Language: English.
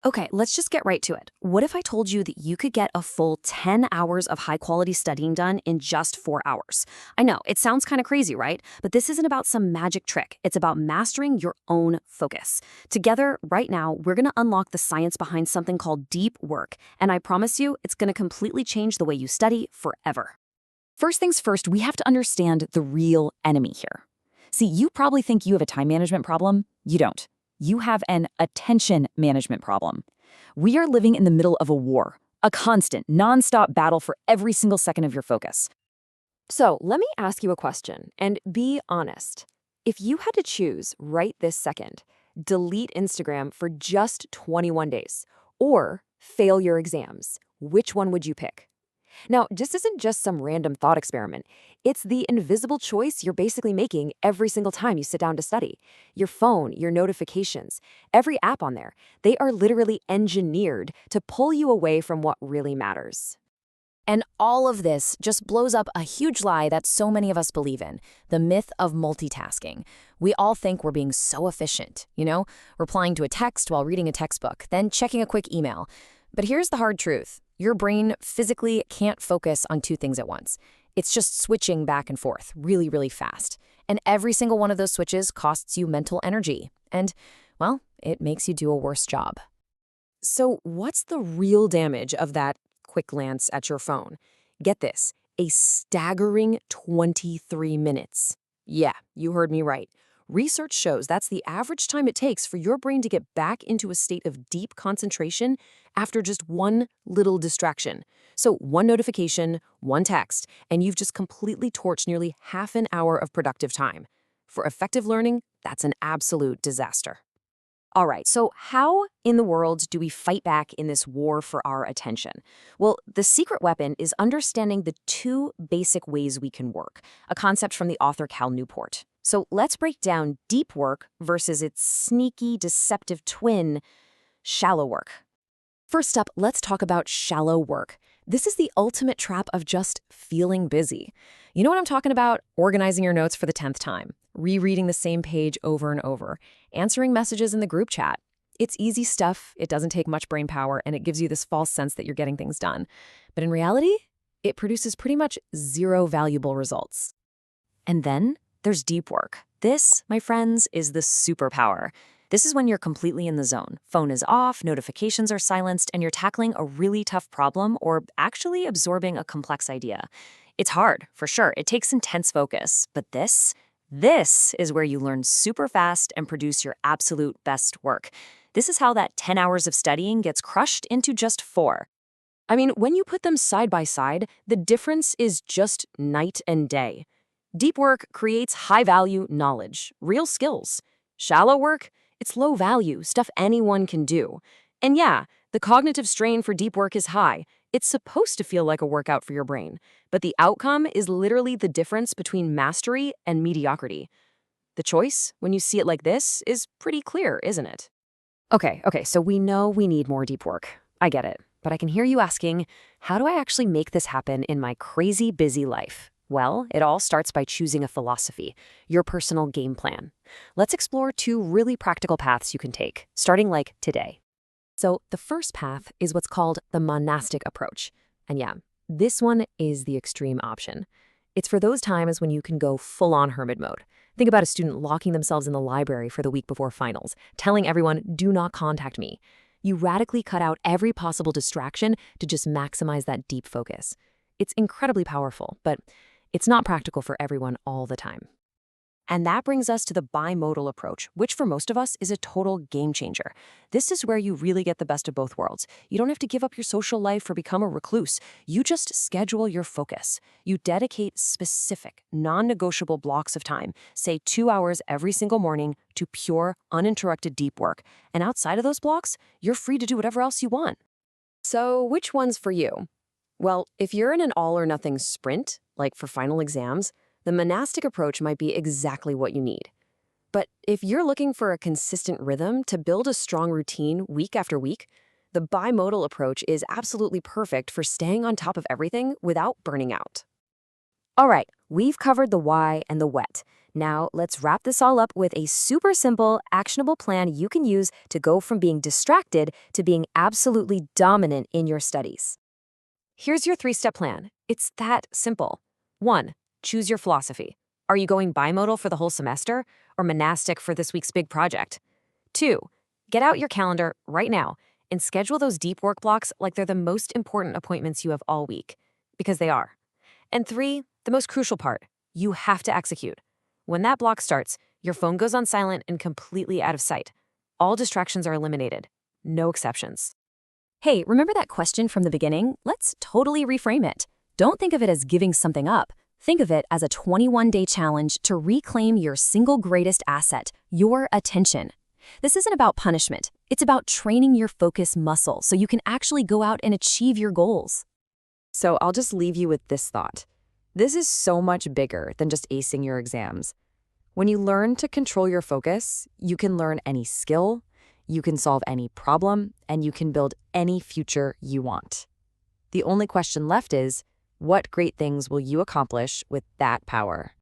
Okay, let's just get right to it. What if I told you that you could get a full 10 hours of high quality studying done in just 4 hours? I know, it sounds kind of crazy, right? But this isn't about some magic trick. It's about mastering your own focus. Together, right now, we're going to unlock the science behind something called deep work. And I promise you, it's going to completely change the way you study forever. First things first, we have to understand the real enemy here. See, you probably think you have a time management problem. You don't. You have an attention management problem. We are living in the middle of a war, a constant, nonstop battle for every single second of your focus. So let me ask you a question and be honest. If you had to choose right this second, delete Instagram for just 21 days or fail your exams, which one would you pick? Now, this isn't just some random thought experiment. It's the invisible choice you're basically making every single time you sit down to study. Your phone, your notifications, every app on there, they are literally engineered to pull you away from what really matters. And all of this just blows up a huge lie that so many of us believe in, the myth of multitasking. We all think we're being so efficient, replying to a text while reading a textbook, then checking a quick email. But here's the hard truth. Your brain physically can't focus on two things at once. It's just switching back and forth really, really fast. And every single one of those switches costs you mental energy. And, well, it makes you do a worse job. So, what's the real damage of that quick glance at your phone? Get this, a staggering 23 minutes. Yeah, you heard me right. Research shows that's the average time it takes for your brain to get back into a state of deep concentration after just one little distraction. So, one notification, one text, and you've just completely torched nearly half an hour of productive time. For effective learning, that's an absolute disaster. All right, so how in the world do we fight back in this war for our attention? Well, the secret weapon is understanding the two basic ways we can work, a concept from the author Cal Newport. So let's break down deep work versus its sneaky, deceptive twin, shallow work. First up, let's talk about shallow work. This is the ultimate trap of just feeling busy. You know what I'm talking about? Organizing your notes for the 10th time, rereading the same page over and over, answering messages in the group chat. It's easy stuff, it doesn't take much brain power, and it gives you this false sense that you're getting things done. But in reality, it produces pretty much zero valuable results. And then there's deep work. This, my friends, is the superpower. This is when you're completely in the zone. Phone is off, notifications are silenced, and you're tackling a really tough problem or actually absorbing a complex idea. It's hard, for sure. It takes intense focus. But this is where you learn super fast and produce your absolute best work. This is how that 10 hours of studying gets crushed into just 4. I mean, when you put them side by side, the difference is just night and day. Deep work creates high-value knowledge, real skills. Shallow work, it's low value, stuff anyone can do. And yeah, the cognitive strain for deep work is high. It's supposed to feel like a workout for your brain. But the outcome is literally the difference between mastery and mediocrity. The choice, when you see it like this, is pretty clear, isn't it? Okay, so we know we need more deep work. I get it. But I can hear you asking, how do I actually make this happen in my crazy busy life? Well, it all starts by choosing a philosophy, your personal game plan. Let's explore 2 really practical paths you can take, starting like today. So the first path is what's called the monastic approach. And yeah, this one is the extreme option. It's for those times when you can go full-on hermit mode. Think about a student locking themselves in the library for the week before finals, telling everyone, do not contact me. You radically cut out every possible distraction to just maximize that deep focus. It's incredibly powerful, but it's not practical for everyone all the time. And that brings us to the bimodal approach, which for most of us is a total game changer. This is where you really get the best of both worlds. You don't have to give up your social life or become a recluse. You just schedule your focus. You dedicate specific, non-negotiable blocks of time, say 2 hours every single morning, to pure, uninterrupted deep work. And outside of those blocks, you're free to do whatever else you want. So which one's for you? Well, if you're in an all-or-nothing sprint, like for final exams, the monastic approach might be exactly what you need. But if you're looking for a consistent rhythm to build a strong routine week after week, the bimodal approach is absolutely perfect for staying on top of everything without burning out. All right, we've covered the why and the what. Now, let's wrap this all up with a super simple, actionable plan you can use to go from being distracted to being absolutely dominant in your studies. Here's your 3-step plan. It's that simple. 1. Choose your philosophy. Are you going bimodal for the whole semester or monastic for this week's big project? 2. Get out your calendar right now and schedule those deep work blocks like they're the most important appointments you have all week, because they are. And 3, the most crucial part, you have to execute. When that block starts, your phone goes on silent and completely out of sight. All distractions are eliminated. No exceptions. Hey, remember that question from the beginning? Let's totally reframe it. Don't think of it as giving something up. Think of it as a 21-day challenge to reclaim your single greatest asset, your attention. This isn't about punishment. It's about training your focus muscle so you can actually go out and achieve your goals. So I'll just leave you with this thought. This is so much bigger than just acing your exams. When you learn to control your focus, you can learn any skill, you can solve any problem, and you can build any future you want. The only question left is, what great things will you accomplish with that power?